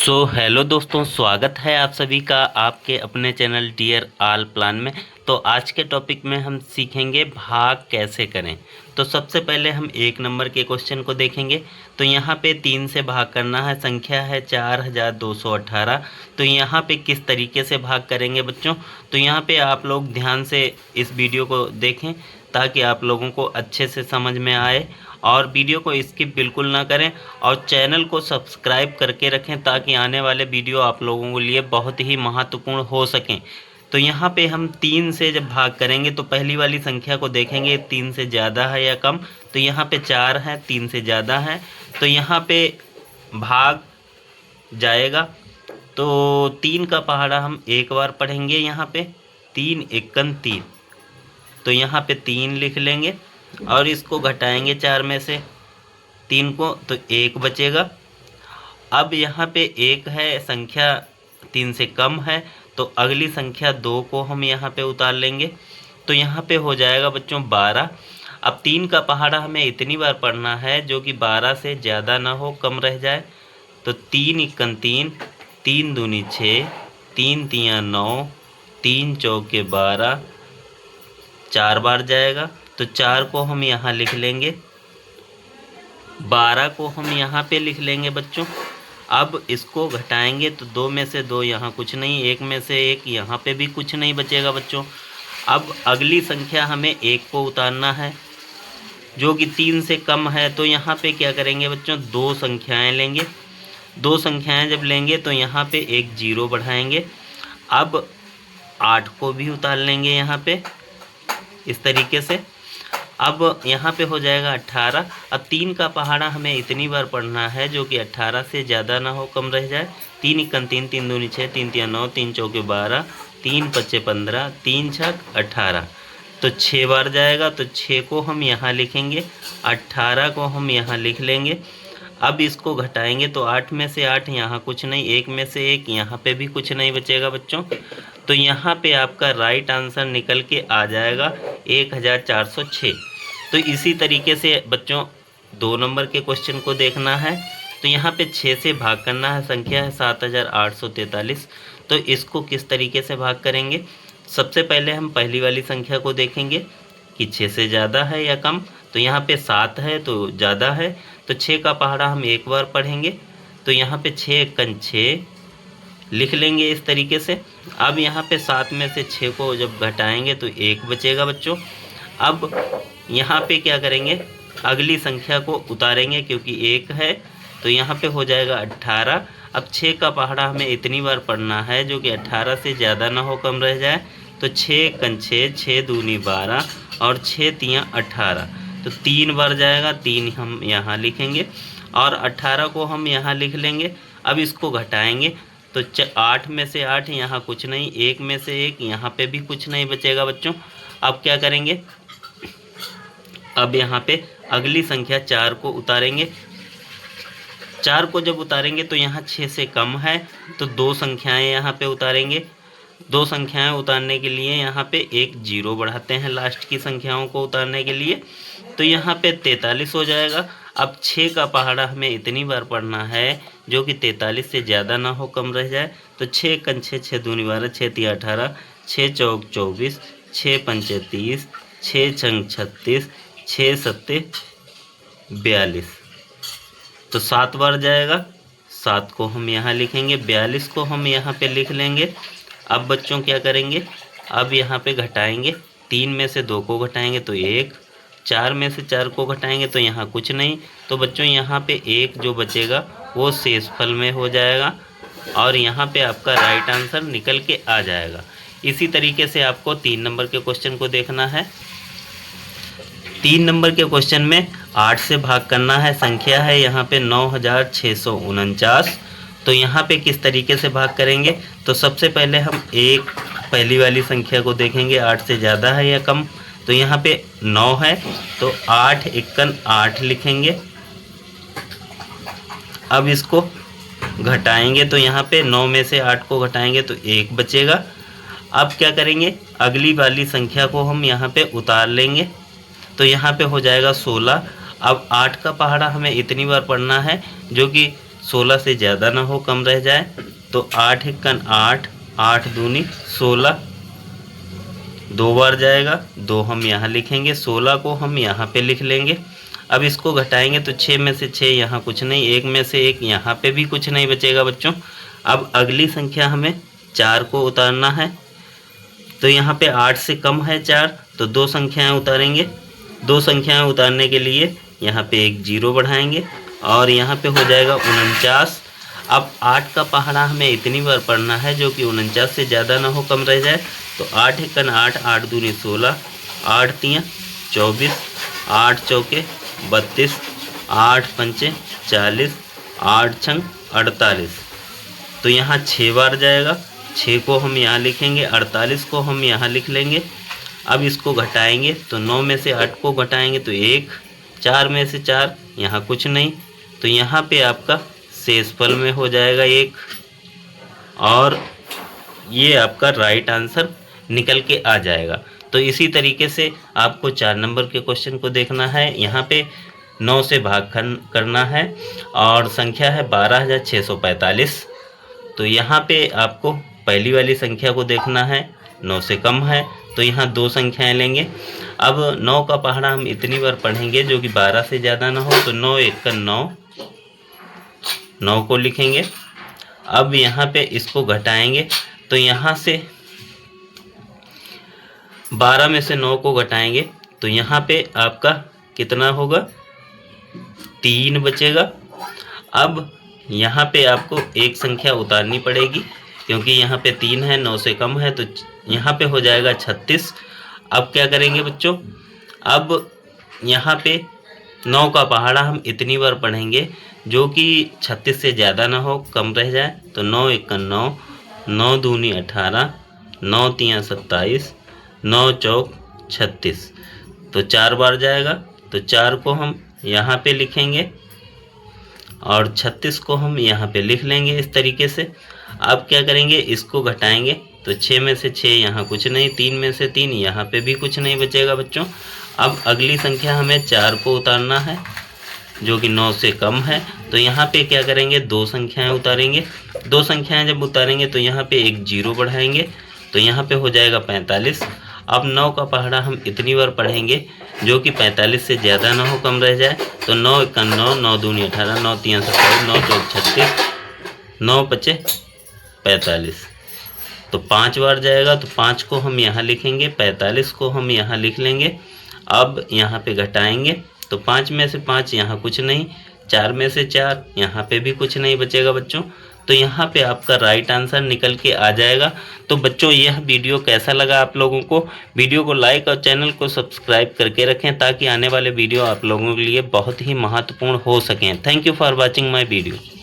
Hello दोस्तों, स्वागत है आप सभी का आपके अपने चैनल डियर ऑल प्लान में। तो आज के टॉपिक में हम सीखेंगे भाग कैसे करें। तो सबसे पहले हम 1 नंबर के क्वेश्चन को देखेंगे। तो यहाँ पे 3 से भाग करना है, संख्या है 4218। तो यहाँ पे किस तरीके से भाग करेंगे बच्चों, तो यहाँ पे आप लोग ध्यान से इस वीडियो को देखें ताकि आप लोगों को अच्छे से समझ में आए, और वीडियो को स्किप बिल्कुल ना करें और चैनल को सब्सक्राइब करके रखें ताकि आने वाले वीडियो आप लोगों के लिए बहुत ही महत्वपूर्ण हो सकें। तो यहाँ पे हम 3 से जब भाग करेंगे तो पहली वाली संख्या को देखेंगे 3 से ज़्यादा है या कम। तो यहाँ पे 4 है, 3 से ज़्यादा है, तो यहाँ पे भाग जाएगा। तो 3 का पहाड़ा हम एक बार पढ़ेंगे। यहाँ पे 3 एकन 3, तो यहाँ पे 3 लिख लेंगे और इसको घटाएंगे 4 में से 3 को, तो 1 बचेगा। अब यहाँ पे 1 है, संख्या 3 से कम है, तो अगली संख्या 2 को हम यहाँ पे उतार लेंगे। तो यहाँ पे हो जाएगा बच्चों 12। अब 3 का पहाड़ा हमें इतनी बार पढ़ना है जो कि 12 से ज़्यादा ना हो, कम रह जाए। तो 3 एकन 3, 3 दूनी 6, 3 तियाँ 9, 3 चौके 12, 4 बार जाएगा। तो 4 को हम यहाँ लिख लेंगे, 12 को हम यहाँ पे लिख लेंगे बच्चों। अब इसको घटाएंगे तो 2 में से 2 यहाँ कुछ नहीं, 1 में से 1 यहाँ पे भी कुछ नहीं बचेगा बच्चों। अब अगली संख्या हमें 1 को उतारना है जो कि 3 से कम है। तो यहाँ पे क्या करेंगे बच्चों, 2 संख्याएं लेंगे। 2 संख्याएं जब लेंगे तो यहाँ पे एक 0 बढ़ाएंगे। अब 8 को भी उतार लेंगे यहाँ पे इस तरीके से। अब यहाँ पे हो जाएगा 18। अब 3 का पहाड़ा हमें इतनी बार पढ़ना है जो कि 18 से ज़्यादा ना हो, कम रह जाए। 3 एकन 3, 3 दूनी 6, 3 तियाँ 9, 3 चौके 12, 3 पच्चे 15, 3 छक 18, तो 6 बार जाएगा। तो 6 को हम यहाँ लिखेंगे, 18 को हम यहाँ लिख लेंगे। अब इसको घटाएंगे तो 8 में से 8 यहाँ कुछ नहीं, 1 में से 1 यहाँ पे भी कुछ नहीं बचेगा बच्चों। तो यहाँ पे आपका राइट आंसर निकल के आ जाएगा 1406। तो इसी तरीके से बच्चों 2 नंबर के क्वेश्चन को देखना है। तो यहाँ पे 6 से भाग करना है, संख्या है 7843। तो इसको किस तरीके से भाग करेंगे, सबसे पहले हम पहली वाली संख्या को देखेंगे कि 6 से ज़्यादा है या कम। तो यहाँ पे 7 है तो ज़्यादा है, तो 6 का पहाड़ा हम एक बार पढ़ेंगे। तो यहाँ पे 6 एकन 6 लिख लेंगे इस तरीके से। अब यहाँ पे 7 में से 6 को जब घटाएंगे तो 1 बचेगा बच्चों। अब यहाँ पे क्या करेंगे, अगली संख्या को उतारेंगे क्योंकि 1 है, तो यहाँ पे हो जाएगा 18। अब 6 का पहाड़ा हमें इतनी बार पढ़ना है जो कि 18 से ज़्यादा ना हो, कम रह जाए। तो 6 एकन 6, 6 दूनी 12 और 6 तियाँ 18, तो 3 बार जाएगा। 3 हम यहाँ लिखेंगे और 18 को हम यहाँ लिख लेंगे। अब इसको घटाएंगे तो 8 में से 8 यहाँ कुछ नहीं, 1 में से 1 यहाँ पे भी कुछ नहीं बचेगा बच्चों। अब क्या करेंगे, अब यहाँ पे अगली संख्या 4 को उतारेंगे। 4 को जब उतारेंगे तो यहाँ 6 से कम है, तो 2 संख्याएं यहाँ पे उतारेंगे। 2 संख्याएं उतारने के लिए यहाँ पे एक 0 बढ़ाते हैं लास्ट की संख्याओं को उतारने के लिए, तो यहाँ पे 43 हो जाएगा। अब 6 का पहाड़ा हमें इतनी बार पढ़ना है जो कि 43 से ज़्यादा ना हो, कम रह जाए। तो 6 एकन 6, 6 दूनी 12, 6 तियाँ 18, 6 चौक 24, 6 पंचे 30, 6 छंग 36, 6 सत्ते 42, तो 7 बार जाएगा। 7 को हम यहाँ लिखेंगे, 42 को हम यहाँ पे लिख लेंगे। अब बच्चों क्या करेंगे, अब यहाँ पे घटाएंगे। 3 में से 2 को घटाएंगे तो 1, 4 में से 4 को घटाएंगे तो यहाँ कुछ नहीं। तो बच्चों यहाँ पे 1 जो बचेगा वो शेषफल में हो जाएगा और यहाँ पे आपका राइट आंसर निकल के आ जाएगा। इसी तरीके से आपको 3 नंबर के क्वेश्चन को देखना है। 3 नंबर के क्वेश्चन में 8 से भाग करना है, संख्या है यहाँ पे 9649। तो यहाँ पे किस तरीके से भाग करेंगे, तो सबसे पहले हम पहली वाली संख्या को देखेंगे, 8 से ज़्यादा है या कम। तो यहाँ पे 9 है, तो 8 एकन 8 लिखेंगे। अब इसको घटाएंगे तो यहाँ पे 9 में से 8 को घटाएंगे तो 1 बचेगा। अब क्या करेंगे, अगली वाली संख्या को हम यहाँ पे उतार लेंगे, तो यहाँ पे हो जाएगा 16। अब 8 का पहाड़ा हमें इतनी बार पढ़ना है जो कि 16 से ज़्यादा ना हो, कम रह जाए। तो 8 एकन 8, 8 दूनी 16, 2 बार जाएगा, 2 हम यहाँ लिखेंगे, 16 को हम यहाँ पे लिख लेंगे। अब इसको घटाएंगे तो 6 में से 6 यहाँ कुछ नहीं, 1 में से 1 यहाँ पे भी कुछ नहीं बचेगा बच्चों। अब अगली संख्या हमें 4 को उतारना है। तो यहाँ पे 8 से कम है 4, तो 2 संख्याएं उतारेंगे। 2 संख्याएं उतारने के लिए यहाँ पे एक 0 बढ़ाएंगे और यहाँ पे हो जाएगा 49। अब 8 का पहाड़ा हमें इतनी बार पढ़ना है जो कि 49 से ज़्यादा ना हो, कम रह जाए। तो 8 एकन 8, 8 दूनी 16, 8 तियाँ 24, 8 चौके 32, 8 पंचे 40, 8 छंग 48। तो यहाँ 6 बार जाएगा, 6 को हम यहाँ लिखेंगे, 48 को हम यहाँ लिख लेंगे। अब इसको घटाएंगे तो 9 में से 8 को घटाएंगे तो 1, 4 में से 4 यहाँ कुछ नहीं, तो यहाँ पे आपका शेषफल में हो जाएगा 1 और ये आपका राइट आंसर निकल के आ जाएगा। तो इसी तरीके से आपको 4 नंबर के क्वेश्चन को देखना है। यहाँ पे 9 से भाग करना है और संख्या है 12,645। तो यहाँ पे आपको पहली वाली संख्या को देखना है, 9 से कम है, तो यहाँ 2 संख्याएं लेंगे। अब 9 का पहाड़ा हम इतनी बार पढ़ेंगे जो कि 12 से ज़्यादा ना हो, तो 9 एकन 9, 9 को लिखेंगे। अब यहाँ पे इसको घटाएंगे तो यहाँ से 12 में से 9 को घटाएंगे तो यहाँ पे आपका कितना होगा, 3 बचेगा। अब यहाँ पे आपको एक संख्या उतारनी पड़ेगी क्योंकि यहाँ पे 3 है, 9 से कम है, तो यहाँ पे हो जाएगा 36। अब क्या करेंगे बच्चों, अब यहाँ पे 9 का पहाड़ा हम इतनी बार पढ़ेंगे जो कि 36 से ज़्यादा ना हो, कम रह जाए। तो 9 एकन 9, 9 दूनी 18, 9 तियाँ 27, 9 चौक 36। तो 4 बार जाएगा, तो 4 को हम यहाँ पे लिखेंगे और 36 को हम यहाँ पे लिख लेंगे इस तरीके से। अब क्या करेंगे, इसको घटाएंगे तो 6 में से 6 यहाँ कुछ नहीं, 3 में से 3 यहाँ पे भी कुछ नहीं बचेगा बच्चों। अब अगली संख्या हमें 4 को उतारना है जो कि 9 से कम है, तो यहाँ पे क्या करेंगे, 2 संख्याएं उतारेंगे। 2 संख्याएं जब उतारेंगे तो यहाँ पे एक 0 बढ़ाएंगे, तो यहाँ पे हो जाएगा 45। अब 9 का पहाड़ा हम इतनी बार पढ़ेंगे जो कि 45 से ज़्यादा ना हो, कम रह जाए। तो 9 एकन 9, 9 दूनी 18, 9 तियाँ 27, 9 चौक 36, 9 पचे 45। तो 5 बार जाएगा, तो 5 को हम यहाँ लिखेंगे, 45 को हम यहाँ लिख लेंगे। अब यहाँ पे घटाएंगे तो 5 में से 5 यहाँ कुछ नहीं, 4 में से 4 यहाँ पे भी कुछ नहीं बचेगा बच्चों। तो यहाँ पे आपका राइट आंसर निकल के आ जाएगा। तो बच्चों यह वीडियो कैसा लगा आप लोगों को, वीडियो को लाइक और चैनल को सब्सक्राइब करके रखें ताकि आने वाले वीडियो आप लोगों के लिए बहुत ही महत्वपूर्ण हो सकें। Thank you for watching my video.